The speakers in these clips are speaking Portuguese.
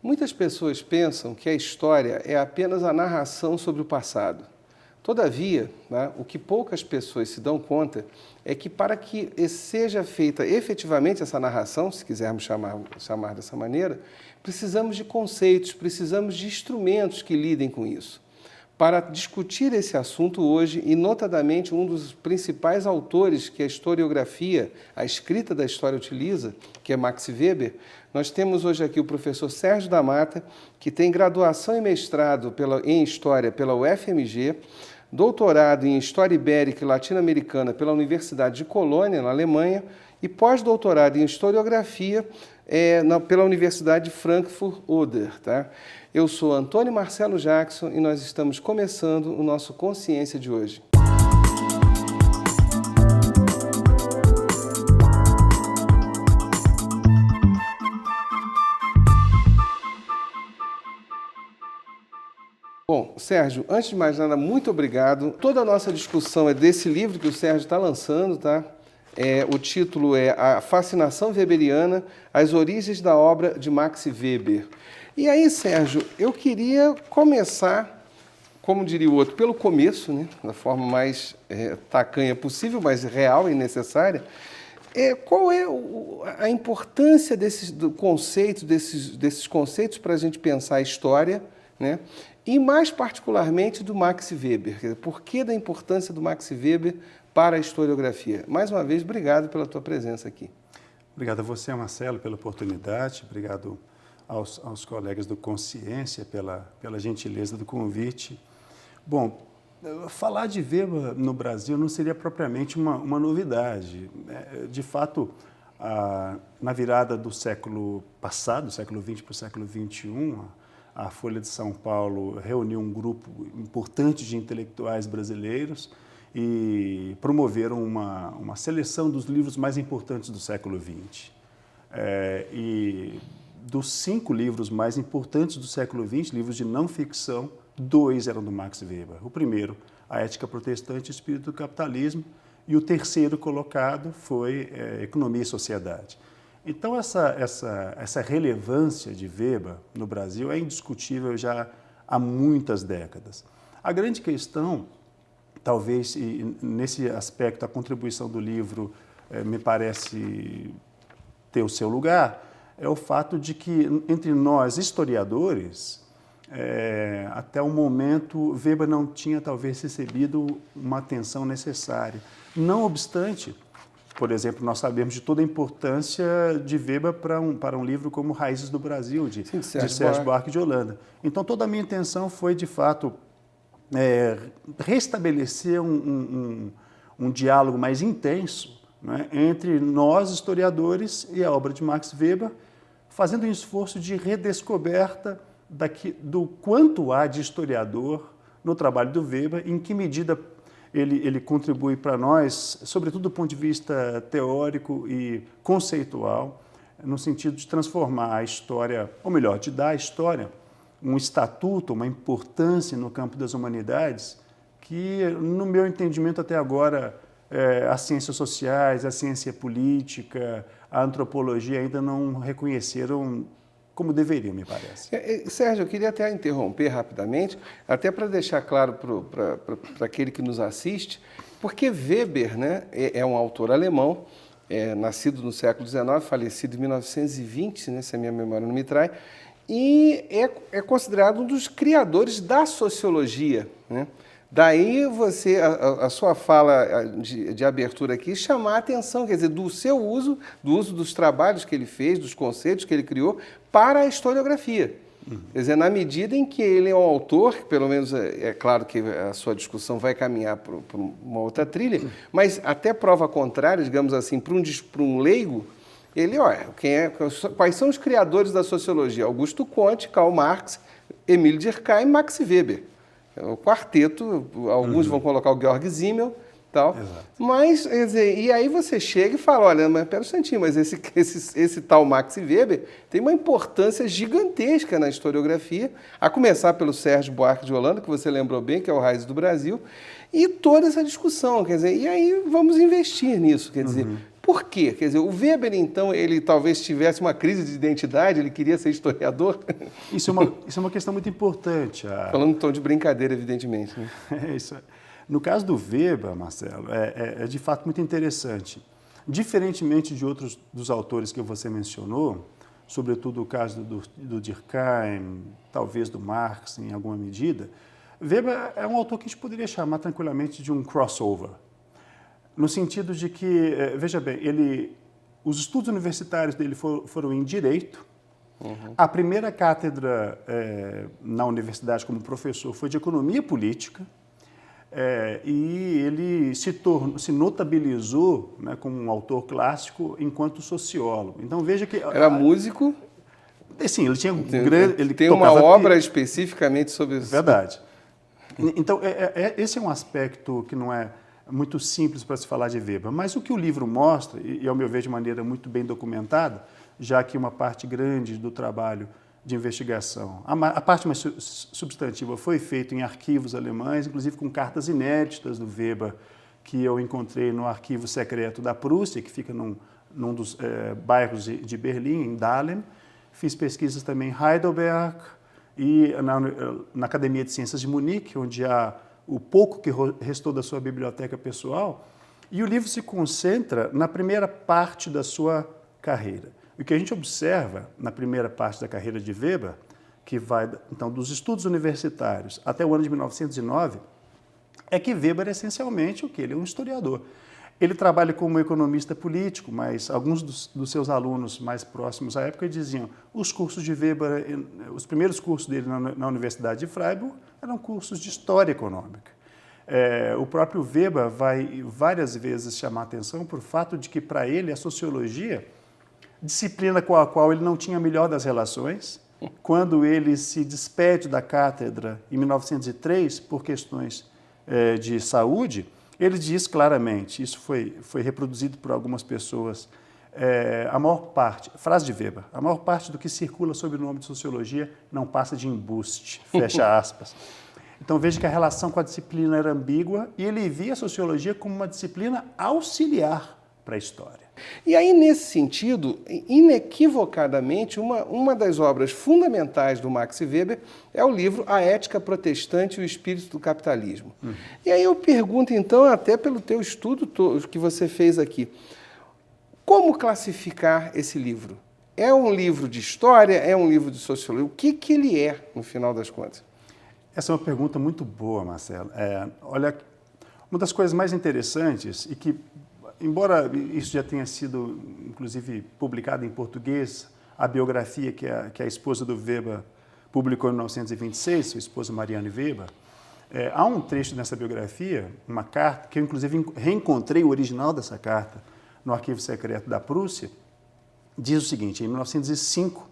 Muitas pessoas pensam que a história é apenas a narração sobre o passado. Todavia, né, o que poucas pessoas se dão conta é que para que seja feita efetivamente essa narração, se quisermos chamar dessa maneira, precisamos de conceitos, precisamos de instrumentos que lidem com isso. Para discutir esse assunto hoje, e notadamente um dos principais autores que a historiografia, a escrita da história utiliza, que é Max Weber, nós temos hoje aqui o professor Sérgio da Mata, que tem graduação e mestrado em História pela UFMG, doutorado em História Ibérica e Latino-Americana pela Universidade de Colônia, na Alemanha, e pós-doutorado em Historiografia pela Universidade de Frankfurt-Oder. Tá? Eu sou Antônio Marcelo Jackson e nós estamos começando o nosso Consciência de hoje. Bom, Sérgio, antes de mais nada, muito obrigado. Toda a nossa discussão é desse livro que o Sérgio está lançando, tá? O título é A Fascinação Weberiana, as origens da obra de Max Weber. E aí, Sérgio, eu queria começar, como diria o outro, pelo começo, né? Da forma mais tacanha possível, mas real e necessária. Qual é a importância desses conceitos para a gente pensar a história, né? E mais particularmente do Max Weber? Por que da importância do Max Weber para a historiografia? Mais uma vez, obrigado pela tua presença aqui. Obrigado a você, Marcelo, pela oportunidade. Obrigado aos colegas do Consciência pela gentileza do convite. Bom, falar de Weber no Brasil não seria propriamente uma novidade. De fato, na virada do século passado, século XX para o século XXI, a Folha de São Paulo reuniu um grupo importante de intelectuais brasileiros e promoveram uma seleção dos livros mais importantes do século XX. E dos 5 livros mais importantes do século XX, livros de não ficção, 2 eram do Max Weber. O primeiro, A Ética Protestante e o Espírito do Capitalismo, e o terceiro colocado foi Economia e Sociedade. Então, essa relevância de Weber no Brasil é indiscutível já há muitas décadas. A grande questão, talvez, e nesse aspecto, a contribuição do livro me parece ter o seu lugar, é o fato de que, entre nós, historiadores, até o momento, Weber não tinha, talvez, recebido uma atenção necessária. Não obstante, por exemplo, nós sabemos de toda a importância de Weber para um livro como Raízes do Brasil, de Sérgio Buarque de Holanda. Então, toda a minha intenção foi, de fato, restabelecer um diálogo mais intenso, né, entre nós, historiadores, e a obra de Max Weber, fazendo um esforço de redescoberta do quanto há de historiador no trabalho do Weber, em que medida ele contribui para nós, sobretudo do ponto de vista teórico e conceitual, no sentido de transformar a história, ou melhor, de dar à história um estatuto, uma importância no campo das humanidades que, no meu entendimento até agora, as ciências sociais, a ciência política, a antropologia ainda não reconheceram como deveriam, me parece. Sérgio, eu queria até interromper rapidamente, até para deixar claro para aquele que nos assiste, porque Weber, né, é um autor alemão, nascido no século XIX, falecido em 1920, né, se a minha memória não me trai, e é considerado um dos criadores da sociologia, né? Daí a sua fala de abertura aqui, chamar a atenção, quer dizer, do uso dos trabalhos que ele fez, dos conceitos que ele criou para a historiografia. Quer dizer, na medida em que ele é um autor, pelo menos é claro que a sua discussão vai caminhar para uma outra trilha, mas até prova contrária, digamos assim, para um leigo, ele, quais são os criadores da sociologia? Augusto Comte, Karl Marx, Emile Durkheim e Max Weber. O quarteto, alguns vão colocar o Georg Simmel, tal. Exato. Mas, quer dizer, e aí você chega e fala, olha, mas pera um instantinho, mas esse tal Max Weber tem uma importância gigantesca na historiografia, a começar pelo Sérgio Buarque de Holanda, que você lembrou bem, que é o Raízes do Brasil, e toda essa discussão, quer dizer, e aí vamos investir nisso, quer dizer, Por quê? Quer dizer, o Weber, então, ele talvez tivesse uma crise de identidade, ele queria ser historiador? Isso é uma questão muito importante. Falando em tom de brincadeira, evidentemente. Né? Isso. No caso do Weber, Marcelo, é de fato muito interessante. Diferentemente de outros dos autores que você mencionou, sobretudo o caso do Durkheim, talvez do Marx em alguma medida, Weber é um autor que a gente poderia chamar tranquilamente de um crossover. No sentido de que, veja bem, os estudos universitários dele foram em Direito. Uhum. A primeira cátedra na universidade como professor foi de Economia Política. E ele se notabilizou, né, como um autor clássico enquanto sociólogo. Então veja que era músico. Sim, ele tinha ele tem uma obra especificamente sobre isso. Verdade. Então esse é um aspecto que não é muito simples para se falar de Weber, mas o que o livro mostra, e ao meu ver de maneira muito bem documentada, já que uma parte grande do trabalho de investigação. A parte mais substantiva foi feita em arquivos alemães, inclusive com cartas inéditas do Weber, que eu encontrei no arquivo secreto da Prússia, que fica num dos bairros de Berlim, em Dahlem. Fiz pesquisas também em Heidelberg e na Academia de Ciências de Munique, onde há o pouco que restou da sua biblioteca pessoal. E o livro se concentra na primeira parte da sua carreira. O que a gente observa na primeira parte da carreira de Weber, que vai então dos estudos universitários até o ano de 1909, é que Weber é essencialmente o que? Ele é um historiador. Ele trabalha como economista político, mas alguns dos seus alunos mais próximos à época diziam os cursos de Weber, os primeiros cursos dele na Universidade de Freiburg eram cursos de história econômica. O próprio Weber vai várias vezes chamar a atenção por fato de que para ele a sociologia, disciplina com a qual ele não tinha a melhor das relações, quando ele se despede da cátedra em 1903 por questões de saúde, ele diz claramente, isso foi reproduzido por algumas pessoas, a maior parte, frase de Weber, a maior parte do que circula sob o nome de sociologia não passa de embuste, fecha aspas. Então veja que a relação com a disciplina era ambígua e ele via a sociologia como uma disciplina auxiliar para a história. E aí, nesse sentido, inequivocadamente, uma das obras fundamentais do Max Weber é o livro A Ética Protestante e o Espírito do Capitalismo. E aí eu pergunto, então, até pelo teu estudo que você fez aqui, como classificar esse livro? É um livro de história? É um livro de sociologia? O que ele é, no final das contas? Essa é uma pergunta muito boa, Marcelo. Olha, uma das coisas mais interessantes e que, embora isso já tenha sido, inclusive, publicado em português, a biografia que a esposa do Weber publicou em 1926, sua esposa Marianne Weber, há um trecho nessa biografia, uma carta, que eu, inclusive, reencontrei o original dessa carta no arquivo secreto da Prússia, diz o seguinte, em 1905,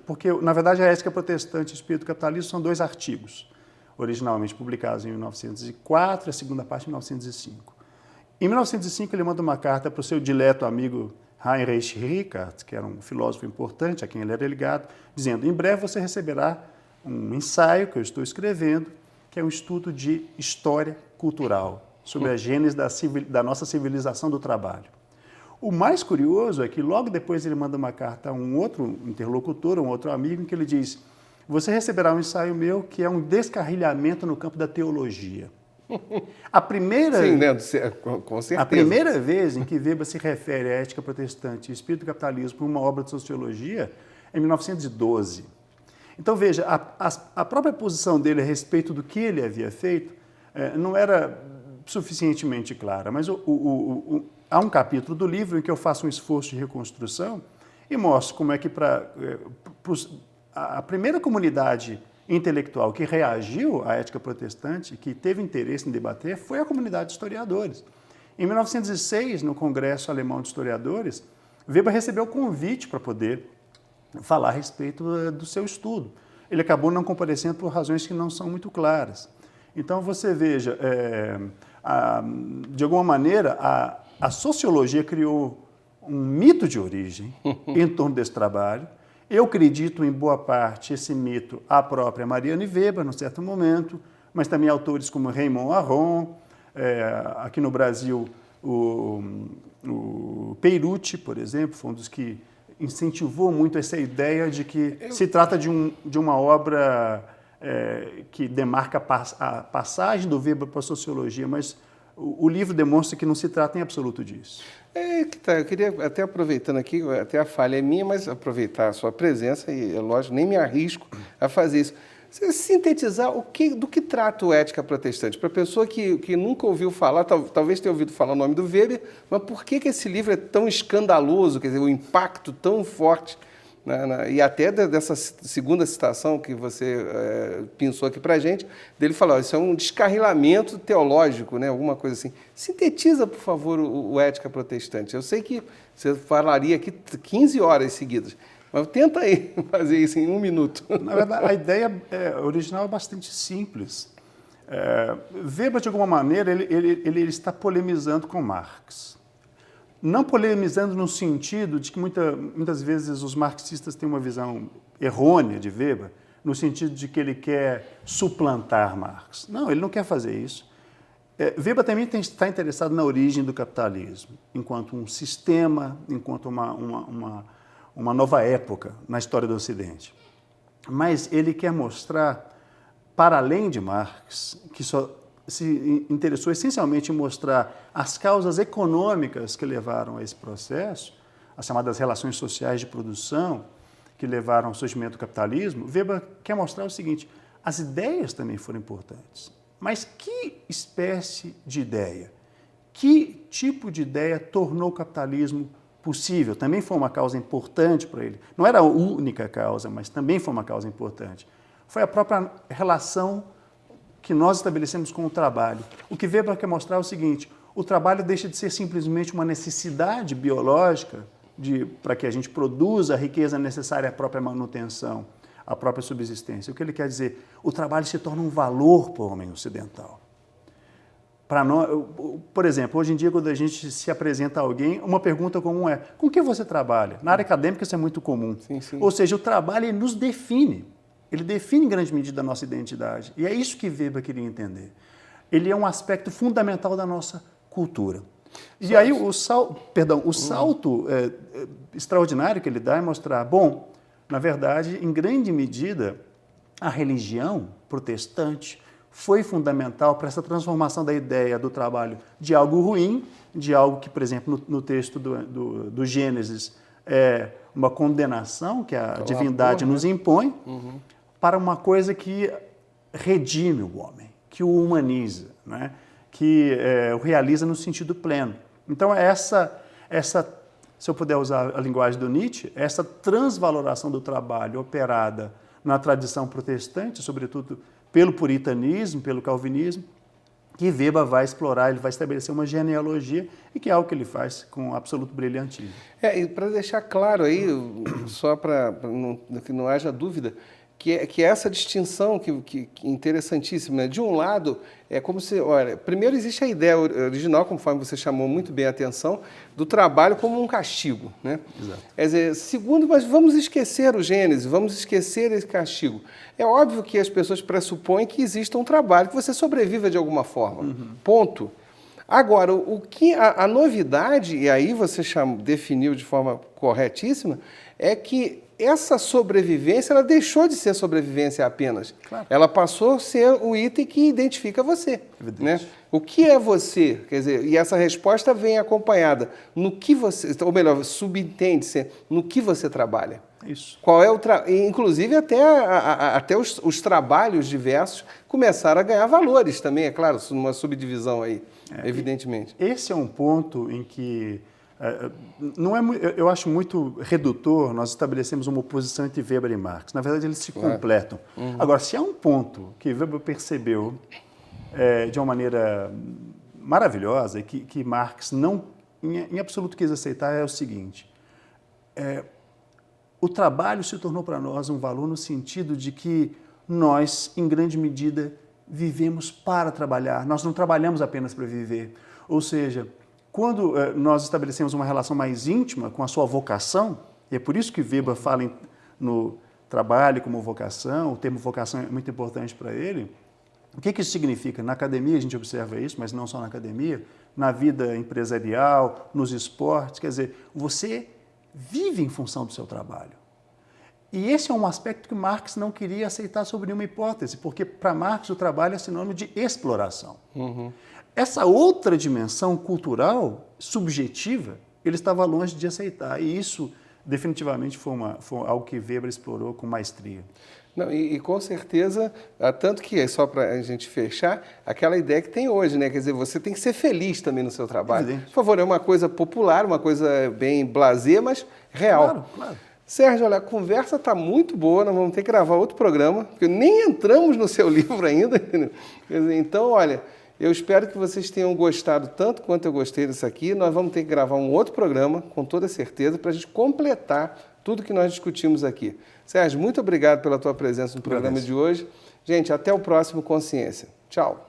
porque, na verdade, a Ética Protestante e o Espírito do Capitalismo são dois artigos, originalmente publicados em 1904 e a segunda parte em 1905. Em 1905, ele manda uma carta para o seu dileto amigo Heinrich Rickert, que era um filósofo importante, a quem ele era ligado, dizendo, em breve você receberá um ensaio que eu estou escrevendo, que é um estudo de história cultural, sobre a gênese da nossa civilização do trabalho. O mais curioso é que logo depois ele manda uma carta a um outro interlocutor, um outro amigo, em que ele diz, você receberá um ensaio meu que é um descarrilhamento no campo da teologia. A primeira, sim, né? Com certeza. A primeira vez em que Weber se refere à ética protestante e espírito do capitalismo como uma obra de sociologia é em 1912. Então, veja, a própria posição dele a respeito do que ele havia feito não era suficientemente clara, mas há um capítulo do livro em que eu faço um esforço de reconstrução e mostro como é que a primeira comunidade intelectual que reagiu à ética protestante, que teve interesse em debater, foi a comunidade de historiadores. Em 1906, no Congresso Alemão de Historiadores, Weber recebeu o convite para poder falar a respeito do seu estudo. Ele acabou não comparecendo por razões que não são muito claras. Então, você veja, de alguma maneira, a sociologia criou um mito de origem em torno desse trabalho. Eu acredito, em boa parte, esse mito à própria Marianne Weber, num certo momento, mas também autores como Raymond Aron, aqui no Brasil, O Perucci, por exemplo, foi um dos que incentivou muito essa ideia de que se trata de uma obra que demarca a passagem do Weber para a sociologia, mas o livro demonstra que não se trata em absoluto disso. Eu queria, até aproveitando aqui, até a falha é minha, mas aproveitar a sua presença, e é lógico, nem me arrisco a fazer isso. Você sintetizar do que trata o Ética Protestante? Para a pessoa que nunca ouviu falar, talvez tenha ouvido falar o nome do Weber, mas por que esse livro é tão escandaloso, quer dizer, o impacto tão forte, e até dessa segunda citação que você pensou aqui para a gente, dele falar, isso é um descarrilamento teológico, né, alguma coisa assim. Sintetiza, por favor, o Ética Protestante. Eu sei que você falaria aqui 15 horas seguidas, mas tenta aí fazer isso em 1 minuto. Na verdade, a ideia original é bastante simples. Weber, de alguma maneira, ele está polemizando com Marx. Não polemizando no sentido de que muitas vezes os marxistas têm uma visão errônea de Weber, no sentido de que ele quer suplantar Marx. Não, ele não quer fazer isso. Weber também está interessado na origem do capitalismo, enquanto um sistema, enquanto uma nova época na história do Ocidente. Mas ele quer mostrar, para além de Marx, que só se interessou essencialmente em mostrar as causas econômicas que levaram a esse processo, as chamadas relações sociais de produção, que levaram ao surgimento do capitalismo. Weber quer mostrar o seguinte: as ideias também foram importantes. Mas que espécie de ideia? Que tipo de ideia tornou o capitalismo possível? Também foi uma causa importante para ele. Não era a única causa, mas também foi uma causa importante. Foi a própria relação que nós estabelecemos com o trabalho. O que Weber quer mostrar é o seguinte: o trabalho deixa de ser simplesmente uma necessidade biológica para que a gente produza a riqueza necessária à própria manutenção, à própria subsistência. O que ele quer dizer? O trabalho se torna um valor para o homem ocidental. Para nós, por exemplo, hoje em dia, quando a gente se apresenta a alguém, uma pergunta comum é: com que você trabalha? Na área acadêmica isso é muito comum. Sim, sim. Ou seja, o trabalho ele nos define. Ele define em grande medida a nossa identidade. E é isso que Weber queria entender. Ele é um aspecto fundamental da nossa cultura. E aí o salto extraordinário que ele dá é mostrar, bom, na verdade, em grande medida, a religião protestante foi fundamental para essa transformação da ideia do trabalho de algo ruim, de algo que, por exemplo, no texto do Gênesis, é uma condenação que a divindade nos impõe, para uma coisa que redime o homem, que o humaniza, né? Que o realiza no sentido pleno. Então, se eu puder usar a linguagem do Nietzsche, essa transvaloração do trabalho operada na tradição protestante, sobretudo pelo puritanismo, pelo calvinismo, que Weber vai explorar, ele vai estabelecer uma genealogia, e que é algo que ele faz com absoluto brilhantismo. E para deixar claro aí, só para que não haja dúvida, que essa distinção que interessantíssima, né? De um lado, é como se, olha, primeiro existe a ideia original, conforme você chamou muito bem a atenção, do trabalho como um castigo, né? Exato. Quer dizer, segundo, mas vamos esquecer o Gênesis, vamos esquecer esse castigo. É óbvio que as pessoas pressupõem que exista um trabalho, que você sobreviva de alguma forma. Ponto. Agora, a novidade, e aí você definiu de forma corretíssima, é que essa sobrevivência, ela deixou de ser sobrevivência apenas. Claro. Ela passou a ser o item que identifica você. Né? O que é você? Quer dizer, e essa resposta vem acompanhada no que você, ou melhor, subentende-se no que você trabalha. Isso. Qual é inclusive até os trabalhos diversos começaram a ganhar valores também, é claro, numa subdivisão aí, evidentemente. Esse é um ponto em que eu acho muito redutor nós estabelecemos uma oposição entre Weber e Marx. Na verdade, eles se completam. Agora, se há um ponto que Weber percebeu de uma maneira maravilhosa e que Marx não, em absoluto, quis aceitar, é o seguinte: o trabalho se tornou para nós um valor no sentido de que nós, em grande medida, vivemos para trabalhar. Nós não trabalhamos apenas para viver. Ou seja, quando nós estabelecemos uma relação mais íntima com a sua vocação, e é por isso que Weber fala no trabalho como vocação, o termo vocação é muito importante para ele. O que isso significa? Na academia a gente observa isso, mas não só na academia. na vida empresarial, nos esportes. Quer dizer, você vive em função do seu trabalho. E esse é um aspecto que Marx não queria aceitar sob nenhuma hipótese, porque para Marx o trabalho é sinônimo de exploração. Essa outra dimensão cultural, subjetiva, ele estava longe de aceitar. E isso definitivamente foi algo que Weber explorou com maestria. Não, e com certeza, tanto que, só para a gente fechar, aquela ideia que tem hoje, né? Quer dizer, você tem que ser feliz também no seu trabalho. Evidente. Por favor, é uma coisa popular, uma coisa bem blasé, mas real. Claro, claro. Sérgio, olha, a conversa está muito boa, nós vamos ter que gravar outro programa, porque nem entramos no seu livro ainda. Quer dizer, então, olha, eu espero que vocês tenham gostado tanto quanto eu gostei disso aqui. Nós vamos ter que gravar um outro programa, com toda certeza, para a gente completar tudo que nós discutimos aqui. Sérgio, muito obrigado pela tua presença no programa de hoje. Gente, até o próximo Consciência. Tchau.